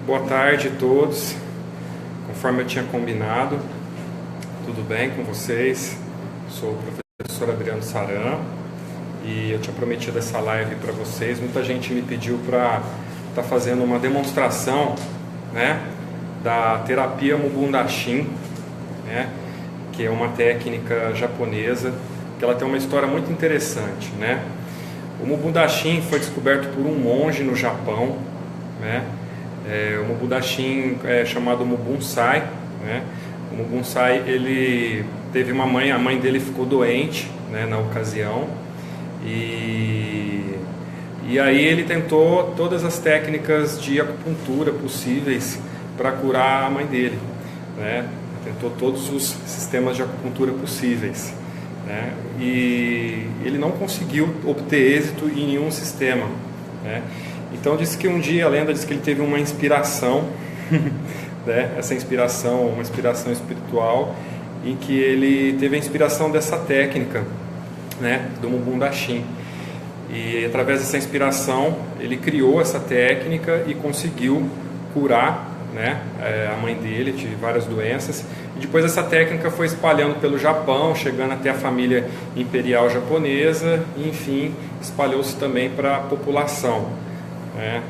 Boa tarde a todos. Conforme eu tinha combinado, tudo bem com vocês? Sou o professor Adriano Saran e eu tinha prometido essa live para vocês. Muita gente me pediu para estar fazendo uma demonstração, né, da terapia Mubun-Dashin, né, que é uma técnica japonesa, que ela tem uma história muito interessante, né? O Mubun-Dashin foi descoberto por um monge no Japão, né? O Mubun-Dashin é chamado Mubun-sai, né? O Mubun-sai, ele teve uma mãe, a mãe dele ficou doente, né, na ocasião, e aí ele tentou todas as técnicas de acupuntura possíveis para curar a mãe dele, né? Tentou todos os sistemas de acupuntura possíveis, né? E ele não conseguiu obter êxito em nenhum sistema, né? Então diz que um dia, a lenda diz que ele teve uma inspiração, né? Essa inspiração, uma inspiração espiritual, em que ele teve a inspiração dessa técnica, né, do Mubun-Dashin. E através dessa inspiração ele criou essa técnica e conseguiu curar, né, a mãe dele de várias doenças. E depois essa técnica foi espalhando pelo Japão, chegando até a família imperial japonesa e, enfim, espalhou-se também para a população, né?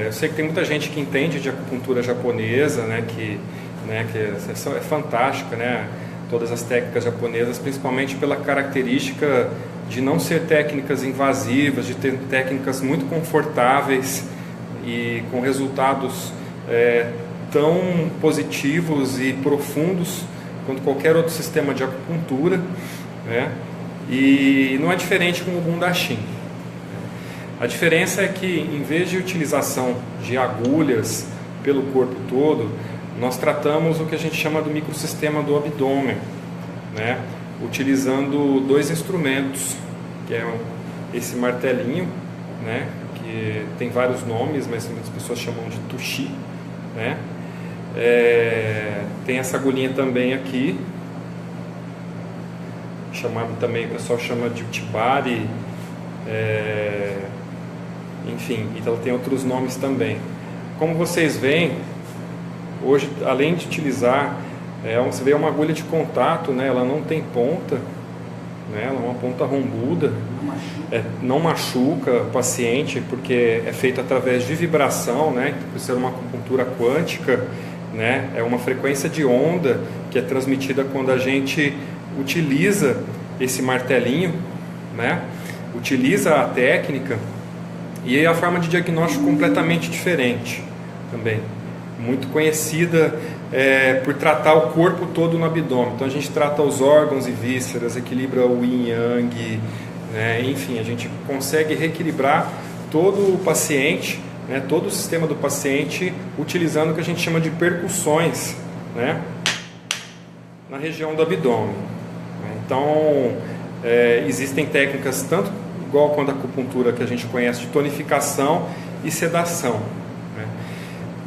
Eu sei que tem muita gente que entende de acupuntura japonesa, né, que é fantástica, né, todas as técnicas japonesas, principalmente pela característica de não ser técnicas invasivas, de ter técnicas muito confortáveis e com resultados tão positivos e profundos quanto qualquer outro sistema de acupuntura, né? E não é diferente com o Mubun-Dashin. A diferença é que, em vez de utilização de agulhas pelo corpo todo, nós tratamos o que a gente chama do microsistema do abdômen, né? Utilizando dois instrumentos, que é esse martelinho, né, que tem vários nomes, mas muitas pessoas chamam de tushi, né? Tem essa agulhinha também aqui, chamado também, o pessoal chama de utibari, enfim, então tem outros nomes também. Como vocês veem, hoje, além de utilizar, você vê uma agulha de contato, né? Ela não tem ponta, né? Ela é uma ponta rombuda, não machuca o paciente, porque é feito através de vibração, né? Por ser uma acupuntura quântica, né? É uma frequência de onda que é transmitida quando a gente utiliza esse martelinho, né? Utiliza a técnica, e é a forma de diagnóstico completamente diferente também, muito conhecida por tratar o corpo todo no abdômen. Então a gente trata os órgãos e vísceras, equilibra o yin yang, né? Enfim, a gente consegue reequilibrar todo o paciente, né? Todo o sistema do paciente, utilizando o que a gente chama de percussões, né? Na região do abdômen. Então existem técnicas tanto igual quando a acupuntura que a gente conhece, de tonificação e sedação, né?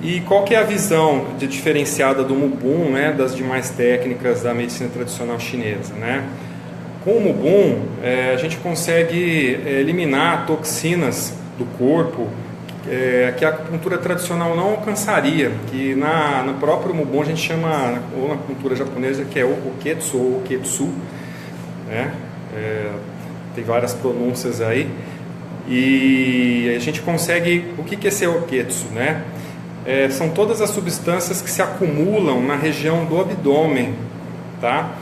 E qual que é a visão diferenciada do Mubun, né, das demais técnicas da medicina tradicional chinesa, né? Com o Mubun, a gente consegue eliminar toxinas do corpo que a acupuntura tradicional não alcançaria, que no próprio Mubun a gente chama, ou na acupuntura japonesa, que é o Oketsu ou Oketsu, né? Tem várias pronúncias aí, e a gente consegue, o que é esse Oketsu, né? São todas as substâncias que se acumulam na região do abdômen, tá?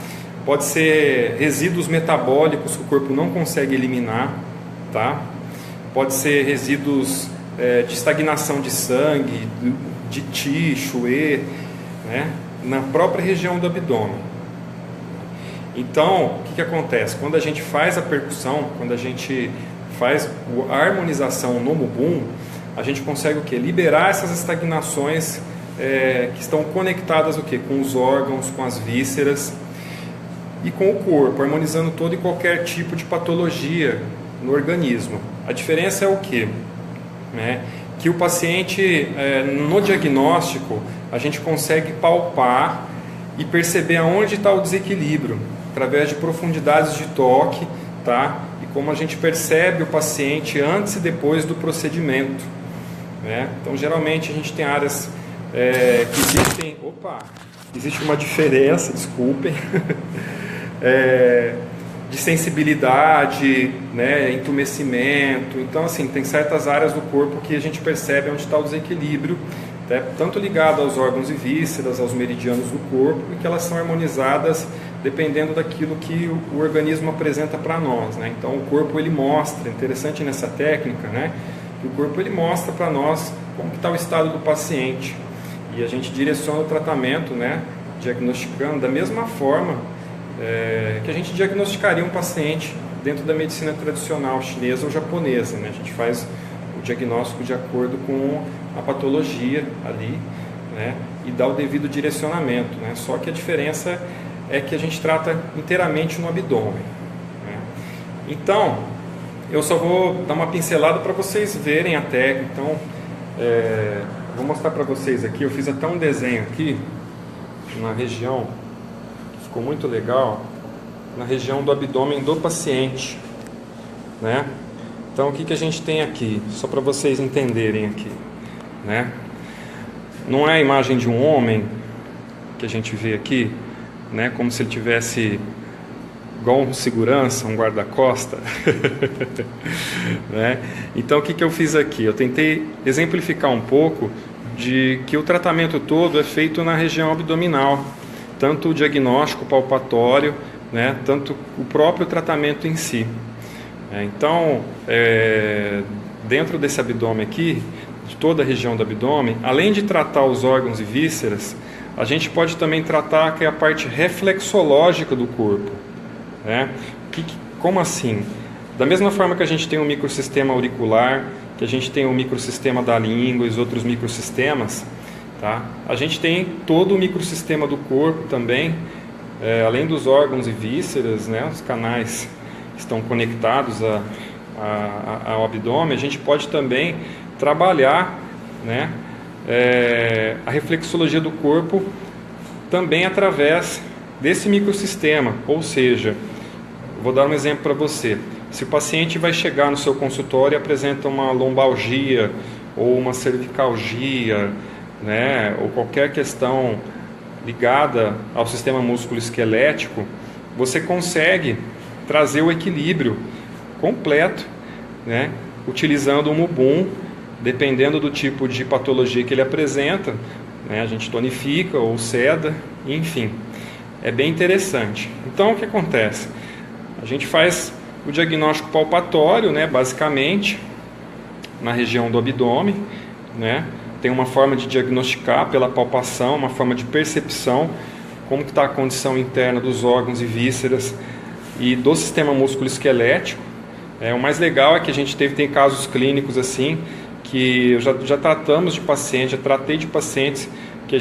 Pode ser resíduos metabólicos que o corpo não consegue eliminar, tá? Pode ser resíduos de estagnação de sangue, de Qi, Shui, né? Na própria região do abdômen. Então, o que acontece? Quando a gente faz a percussão, quando a gente faz a harmonização no Mubun, a gente consegue o quê? Liberar essas estagnações que estão conectadas o quê? Com os órgãos, com as vísceras e com o corpo, harmonizando todo e qualquer tipo de patologia no organismo. A diferença é o quê? Que o paciente, no diagnóstico, a gente consegue palpar e perceber aonde está o desequilíbrio, através de profundidades de toque, tá? E como a gente percebe o paciente antes e depois do procedimento, né? Então, geralmente a gente tem áreas que existem... existe uma diferença, desculpem, de sensibilidade, né, entumecimento. Então, assim, tem certas áreas do corpo que a gente percebe onde está o desequilíbrio, né, tanto ligado aos órgãos e vísceras, aos meridianos do corpo, e que elas são harmonizadas dependendo daquilo que o organismo apresenta para nós, né? Então, o corpo ele mostra, interessante nessa técnica, né, que o corpo ele mostra para nós como está o estado do paciente, e a gente direciona o tratamento, né, diagnosticando da mesma forma que a gente diagnosticaria um paciente dentro da medicina tradicional chinesa ou japonesa, né? A gente faz o diagnóstico de acordo com a patologia ali, né, e dá o devido direcionamento, né? Só que a diferença é que a gente trata inteiramente no abdômen, né? Então, eu só vou dar uma pincelada para vocês verem a técnica. Então, vou mostrar para vocês aqui. Eu fiz até um desenho aqui na região, que ficou muito legal, na região do abdômen do paciente, né? Então, o que a gente tem aqui? Só para vocês entenderem aqui, né? Não é a imagem de um homem que a gente vê aqui, né? Como se ele tivesse igual um segurança, um guarda-costa, né? Então, o que eu fiz aqui? Eu tentei exemplificar um pouco de que o tratamento todo é feito na região abdominal, tanto o diagnóstico palpatório, né, tanto o próprio tratamento em si. Então, dentro desse abdômen aqui, de toda a região do abdômen, além de tratar os órgãos e vísceras, a gente pode também tratar que é a parte reflexológica do corpo, né? Como assim? Da mesma forma que a gente tem um microsistema auricular, que a gente tem o microsistema da língua e os outros microsistemas, tá? A gente tem todo o microsistema do corpo também, além dos órgãos e vísceras, né? Os canais estão conectados ao abdômen. A gente pode também trabalhar, né, a reflexologia do corpo também através desse microsistema. Ou seja, vou dar um exemplo para você. Se o paciente vai chegar no seu consultório e apresenta uma lombalgia ou uma cervicalgia, né, ou qualquer questão ligada ao sistema músculo-esquelético, você consegue trazer o equilíbrio completo, né, utilizando o Mubum, dependendo do tipo de patologia que ele apresenta, né, a gente tonifica ou seda, enfim, é bem interessante. Então, o que acontece? A gente faz o diagnóstico palpatório, né, basicamente, na região do abdômen, né? Tem uma forma de diagnosticar pela palpação, uma forma de percepção, como que está a condição interna dos órgãos e vísceras e do sistema músculo-esquelético. O mais legal é que a gente tem casos clínicos assim, que já tratamos de pacientes, já tratei de pacientes, que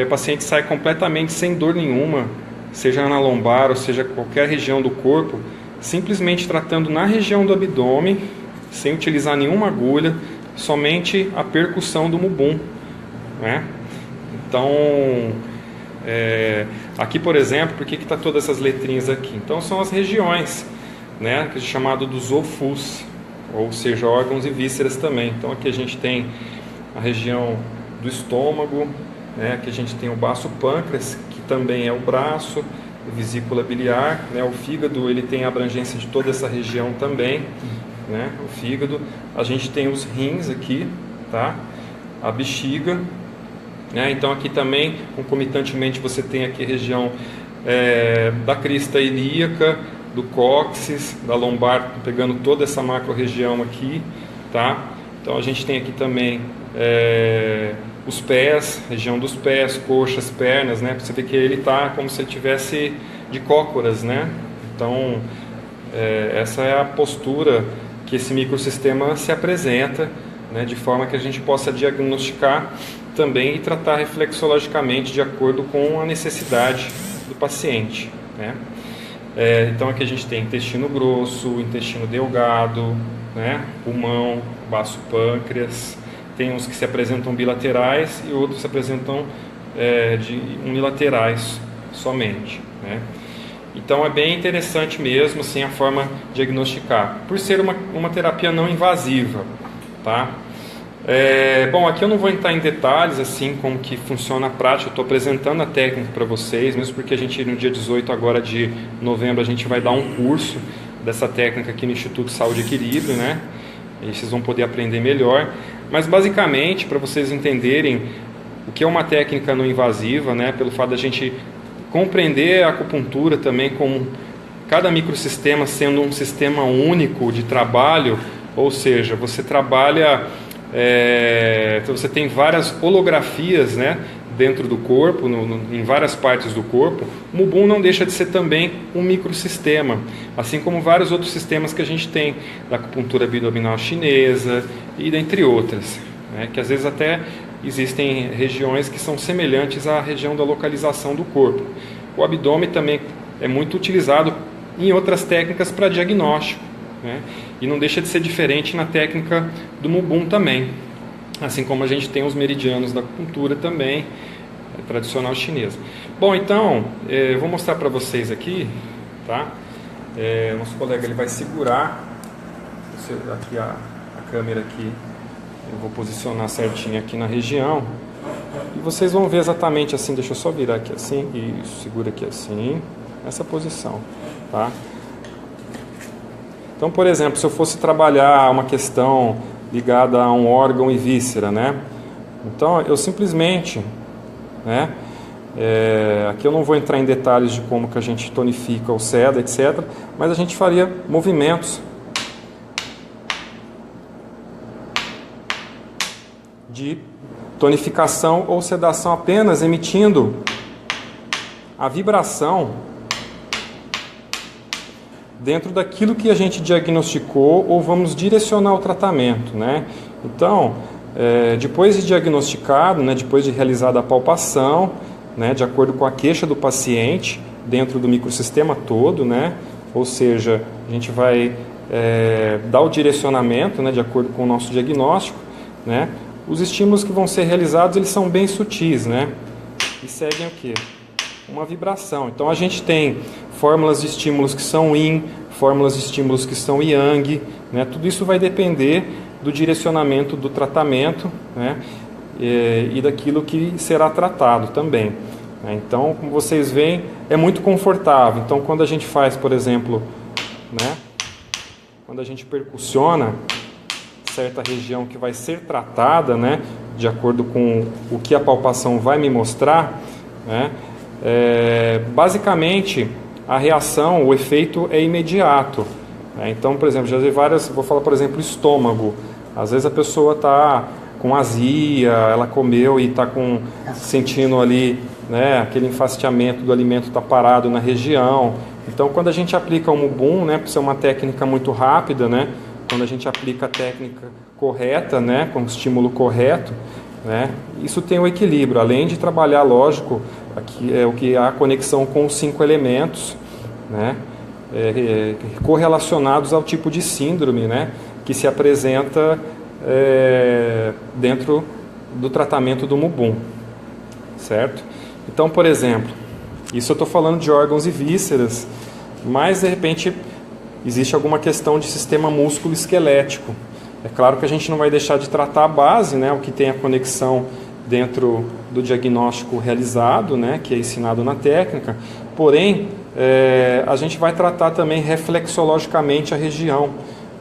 o paciente sai completamente sem dor nenhuma, seja na lombar ou seja qualquer região do corpo, simplesmente tratando na região do abdômen, sem utilizar nenhuma agulha, somente a percussão do Mubum, né? Então, aqui, por exemplo, por que está todas essas letrinhas aqui? Então, são as regiões, né, que é chamado dos ofus, ou seja, órgãos e vísceras também. Então, aqui a gente tem a região do estômago, né, aqui a gente tem o baço pâncreas, que também é o braço, a vesícula biliar, né, o fígado, ele tem a abrangência de toda essa região também, né, o fígado. A gente tem os rins aqui, tá? A bexiga, né? Então aqui também, concomitantemente, você tem aqui a região da crista ilíaca, do cóccix, da lombar, pegando toda essa macro região aqui, tá? Então a gente tem aqui também os pés, região dos pés, coxas, pernas, né? Você vê que ele está como se ele tivesse de cócoras, né? Então essa é a postura que esse microsistema se apresenta, né? De forma que a gente possa diagnosticar também e tratar reflexologicamente de acordo com a necessidade do paciente, né? Então aqui a gente tem intestino grosso, intestino delgado, né? Pulmão, baço pâncreas. Tem uns que se apresentam bilaterais e outros se apresentam unilaterais somente, né? Então é bem interessante mesmo assim, a forma de diagnosticar, por ser uma terapia não invasiva, tá? Bom, aqui eu não vou entrar em detalhes assim como que funciona a prática, eu estou apresentando a técnica para vocês, mesmo porque a gente no dia 18 agora de novembro a gente vai dar um curso dessa técnica aqui no Instituto Saúde e Equilíbrio, né? E vocês vão poder aprender melhor. Mas basicamente, para vocês entenderem o que é uma técnica não invasiva, né? Pelo fato da gente compreender a acupuntura também como cada microsistema sendo um sistema único de trabalho, ou seja, você trabalha... então você tem várias holografias, né, dentro do corpo, em várias partes do corpo. O Mubum não deixa de ser também um microsistema, assim como vários outros sistemas que a gente tem, da acupuntura abdominal chinesa e dentre outras, né, que às vezes até existem regiões que são semelhantes à região da localização do corpo. O abdômen também é muito utilizado em outras técnicas para diagnóstico, né? E não deixa de ser diferente na técnica do Mubum também, assim como a gente tem os meridianos da acupuntura também, tradicional chinesa. Bom, então, eu vou mostrar para vocês aqui, tá? Nosso colega ele vai segurar aqui a câmera aqui, eu vou posicionar certinho aqui na região, e vocês vão ver exatamente assim, deixa eu só virar aqui assim, isso, segura aqui assim, essa posição, tá? Então, por exemplo, se eu fosse trabalhar uma questão ligada a um órgão e víscera, né? Então, eu simplesmente, né? Aqui eu não vou entrar em detalhes de como que a gente tonifica ou seda, etc. Mas a gente faria movimentos de tonificação ou sedação apenas emitindo a vibração dentro daquilo que a gente diagnosticou ou vamos direcionar o tratamento, né? Então, depois de diagnosticado, né, depois de realizada a palpação, né, de acordo com a queixa do paciente, dentro do microsistema todo, né? Ou seja, a gente vai dar o direcionamento, né, de acordo com o nosso diagnóstico, né? Os estímulos que vão ser realizados, eles são bem sutis, né? E seguem o quê? Uma vibração. Então a gente tem fórmulas de estímulos que são yin, fórmulas de estímulos que são yang, né? Tudo isso vai depender do direcionamento do tratamento, né? E daquilo que será tratado também, né? Então, como vocês veem, é muito confortável. Então, quando a gente faz, por exemplo, né? Quando a gente percussiona certa região que vai ser tratada, né? De acordo com o que a palpação vai me mostrar, né? Basicamente a reação, o efeito é imediato, né? Então, por exemplo, já vi várias, vou falar, por exemplo, estômago. Às vezes a pessoa está com azia, ela comeu e está sentindo ali, né, aquele enfastiamento do alimento está parado na região. Então, quando a gente aplica o Mubum, né, por ser uma técnica muito rápida, né, quando a gente aplica a técnica correta, né, com o estímulo correto, né, isso tem o equilíbrio, além de trabalhar, lógico, aqui é o que há conexão com os 5 elementos, né, correlacionados ao tipo de síndrome, né, que se apresenta dentro do tratamento do Mubum, certo? Então, por exemplo, isso eu estou falando de órgãos e vísceras, mas de repente existe alguma questão de sistema músculo-esquelético. É claro que a gente não vai deixar de tratar a base, né, o que tem a conexão dentro do diagnóstico realizado, né, que é ensinado na técnica, porém, a gente vai tratar também reflexologicamente a região.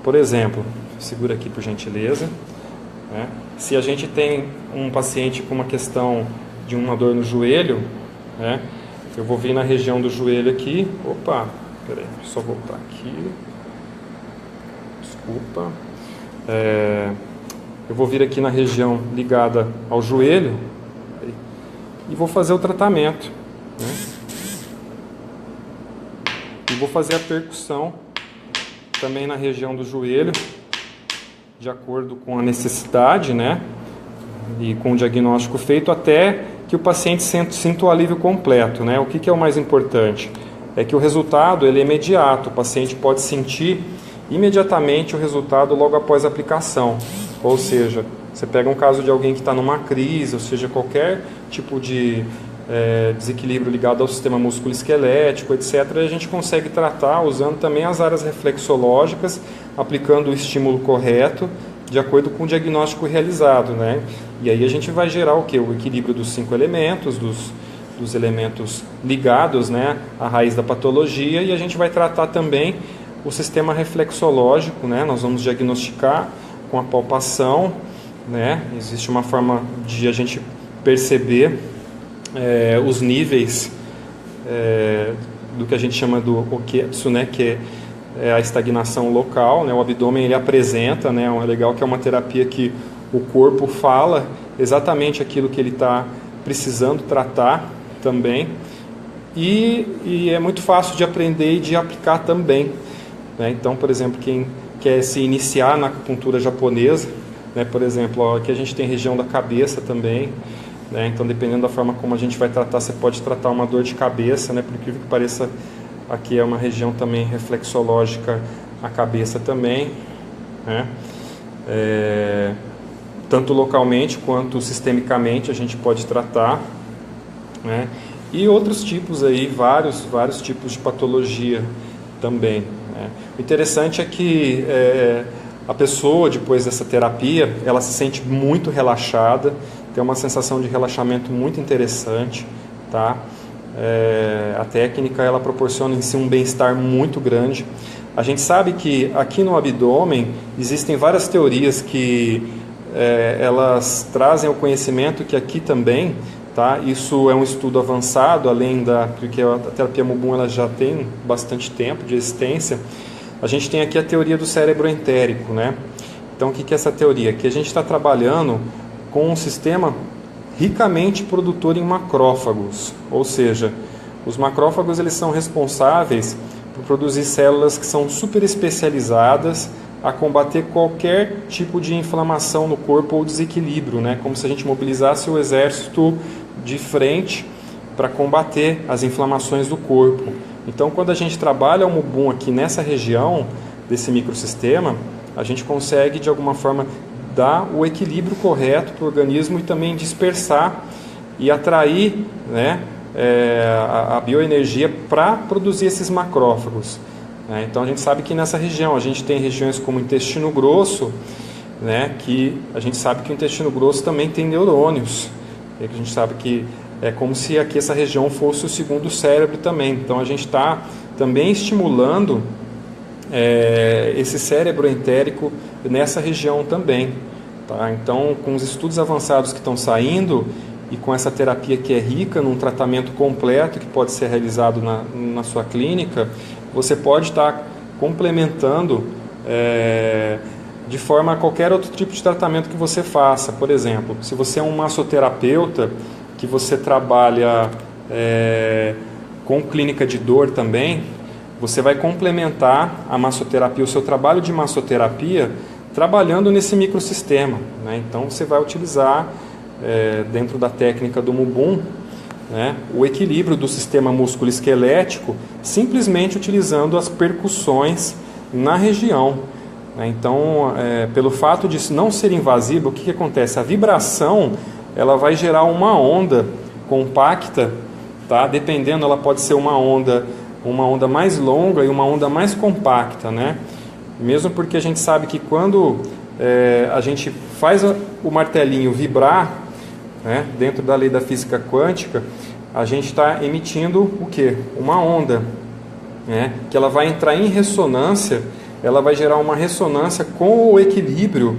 Por exemplo, segura aqui por gentileza, né, se a gente tem um paciente com uma questão de uma dor no joelho, né, eu vou vir na região do joelho aqui, opa, peraí, só voltar aqui, desculpa, eu vou vir aqui na região ligada ao joelho e vou fazer o tratamento, né? E vou fazer a percussão também na região do joelho, de acordo com a necessidade, né? E com o diagnóstico feito, até que o paciente sinta o alívio completo, né? O que é o mais importante? É que o resultado ele é imediato, o paciente pode sentir imediatamente o resultado logo após a aplicação. Ou seja, você pega um caso de alguém que está numa crise, ou seja, qualquer tipo de desequilíbrio ligado ao sistema músculo-esquelético, etc., a gente consegue tratar usando também as áreas reflexológicas, aplicando o estímulo correto, de acordo com o diagnóstico realizado, né? E aí a gente vai gerar o quê? O equilíbrio dos 5 elementos, dos elementos ligados, né, à raiz da patologia, e a gente vai tratar também o sistema reflexológico, né? Nós vamos diagnosticar com a palpação, né? Existe uma forma de a gente perceber os níveis do que a gente chama do oketsu, né? Que é a estagnação local, né? O abdômen ele apresenta, né? É legal que é uma terapia que o corpo fala exatamente aquilo que ele está precisando tratar também, e é muito fácil de aprender e de aplicar também, né? Então, por exemplo, quem quer se iniciar na acupuntura japonesa, né? Por exemplo, aqui a gente tem região da cabeça também, né? Então, dependendo da forma como a gente vai tratar, você pode tratar uma dor de cabeça, né? Por incrível que pareça, aqui é uma região também reflexológica, a cabeça também, né? Tanto localmente quanto sistemicamente a gente pode tratar, né? E outros tipos aí, vários tipos de patologia também, né? O interessante é que a pessoa, depois dessa terapia, ela se sente muito relaxada, tem uma sensação de relaxamento muito interessante, tá? A técnica ela proporciona em si um bem-estar muito grande. A gente sabe que aqui no abdômen existem várias teorias que elas trazem o conhecimento que aqui também, tá? Isso é um estudo avançado, porque a terapia Mubun ela já tem bastante tempo de existência. A gente tem aqui a teoria do cérebro entérico, né? Então, o que é essa teoria? Que a gente está trabalhando com um sistema ricamente produtor em macrófagos, ou seja, os macrófagos eles são responsáveis por produzir células que são super especializadas a combater qualquer tipo de inflamação no corpo ou desequilíbrio, né? Como se a gente mobilizasse o exército de frente para combater as inflamações do corpo. Então, quando a gente trabalha o Mubun aqui nessa região desse microsistema, a gente consegue de alguma forma dar o equilíbrio correto para o organismo e também dispersar e atrair, né, a bioenergia para produzir esses macrófagos. Então a gente sabe que nessa região, a gente tem regiões como o intestino grosso, né, que a gente sabe que o intestino grosso também tem neurônios. A gente sabe que é como se aqui essa região fosse o segundo cérebro também. Então a gente está também estimulando esse cérebro entérico nessa região também. Tá? Então, com os estudos avançados que estão saindo e com essa terapia que é rica num tratamento completo que pode ser realizado na sua clínica, você pode estar complementando de forma a qualquer outro tipo de tratamento que você faça. Por exemplo, se você é um massoterapeuta, que você trabalha com clínica de dor também, você vai complementar a massoterapia, o seu trabalho de massoterapia, trabalhando nesse microsistema, né? Então você vai utilizar, dentro da técnica do Mubun, né, o equilíbrio do sistema músculo-esquelético, simplesmente utilizando as percussões na região, né? Então, pelo fato de não ser invasivo, o que acontece? A vibração ela vai gerar uma onda compacta, tá? Dependendo, ela pode ser uma onda mais longa e uma onda mais compacta, né? Mesmo porque a gente sabe que quando a gente faz o martelinho vibrar, né, dentro da lei da física quântica, a gente está emitindo o quê? Uma onda, né, que ela vai entrar em ressonância, ela vai gerar uma ressonância com o equilíbrio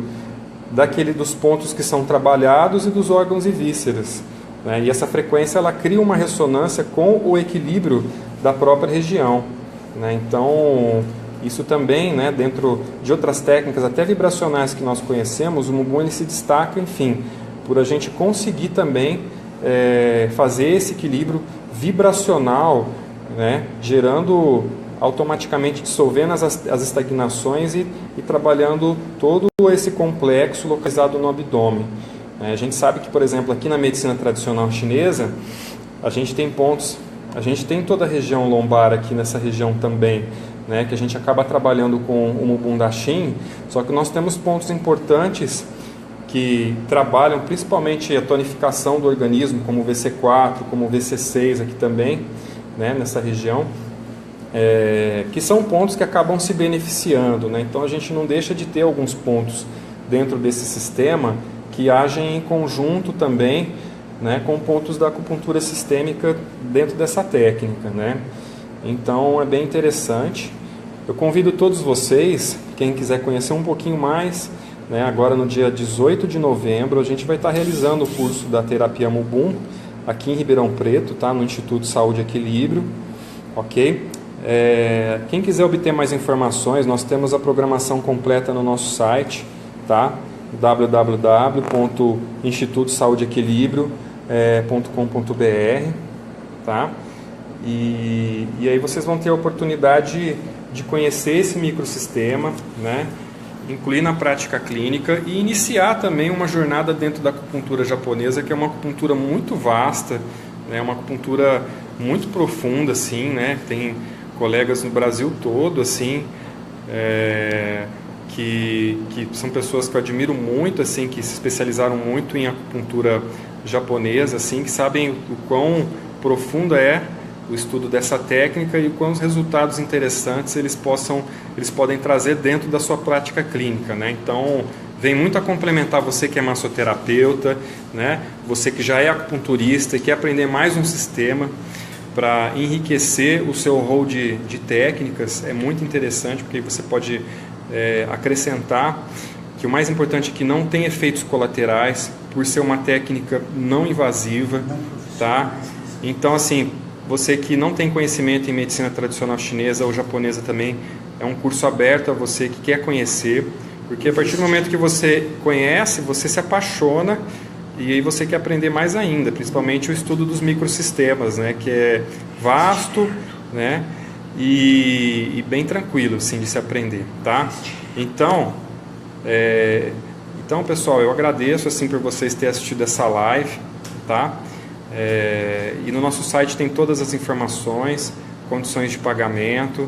dos pontos que são trabalhados e dos órgãos e vísceras, né? E essa frequência ela cria uma ressonância com o equilíbrio da própria região, né? Então, isso também, né, dentro de outras técnicas, até vibracionais que nós conhecemos, o Mubun ele se destaca, enfim, por a gente conseguir também fazer esse equilíbrio vibracional, né, gerando automaticamente, dissolvendo as estagnações e trabalhando todo esse complexo localizado no abdômen. A gente sabe que, por exemplo, aqui na medicina tradicional chinesa, a gente tem pontos, a gente tem toda a região lombar aqui nessa região também, né, que a gente acaba trabalhando com o Mubun da Shin, só que nós temos pontos importantes que trabalham principalmente a tonificação do organismo, como o VC4, como o VC6 aqui também, né, nessa região, que são pontos que acabam se beneficiando, né? Então a gente não deixa de ter alguns pontos dentro desse sistema que agem em conjunto também, né, com pontos da acupuntura sistêmica dentro dessa técnica, né? Então é bem interessante. Eu convido todos vocês, quem quiser conhecer um pouquinho mais, né, agora no dia 18 de novembro a gente vai estar realizando o curso da terapia Mubum aqui em Ribeirão Preto, tá, no Instituto Saúde e Equilíbrio, ok? Quem quiser obter mais informações, nós temos a programação completa no nosso site, tá? www.institutosaudeequilibrio.com.br, tá? E aí vocês vão ter a oportunidade de conhecer esse microsistema, né? Incluir na prática clínica e iniciar também uma jornada dentro da acupuntura japonesa, que é uma acupuntura muito vasta, né? Uma acupuntura muito profunda, assim, né? Tem colegas no Brasil todo, assim, que são pessoas que eu admiro muito, assim, que se especializaram muito em acupuntura japonesa, assim, que sabem o quão profundo é o estudo dessa técnica e quais resultados interessantes eles podem trazer dentro da sua prática clínica, né? Então, vem muito a complementar você que é massoterapeuta, né? Você que já é acupunturista e quer aprender mais um sistema para enriquecer o seu rol de técnicas. É muito interessante, porque você pode acrescentar que o mais importante é que não tem efeitos colaterais, por ser uma técnica não invasiva, tá? Então, assim, você que não tem conhecimento em medicina tradicional chinesa ou japonesa também, é um curso aberto a você que quer conhecer, porque a partir do momento que você conhece, você se apaixona e aí você quer aprender mais ainda, principalmente o estudo dos microsistemas, né, que é vasto, né, e bem tranquilo, assim, de se aprender, tá? Então, pessoal, eu agradeço, assim, por vocês terem assistido essa live, tá? E no nosso site tem todas as informações, condições de pagamento.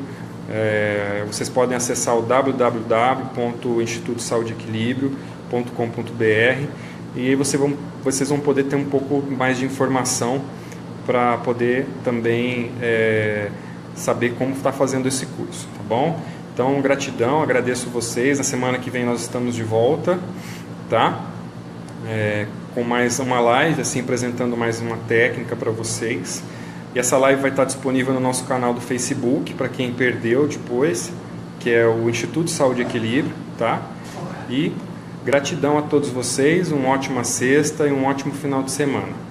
Vocês podem acessar o www.institutosaudeequilibrio.com.br e aí vocês vão poder ter um pouco mais de informação para poder também saber como está fazendo esse curso, tá bom? Então, gratidão, agradeço vocês. Na semana que vem nós estamos de volta, tá? Com mais uma live, assim, apresentando mais uma técnica para vocês. E essa live vai estar disponível no nosso canal do Facebook, para quem perdeu depois, que é o Instituto Saúde e Equilíbrio, tá? E gratidão a todos vocês, uma ótima sexta e um ótimo final de semana.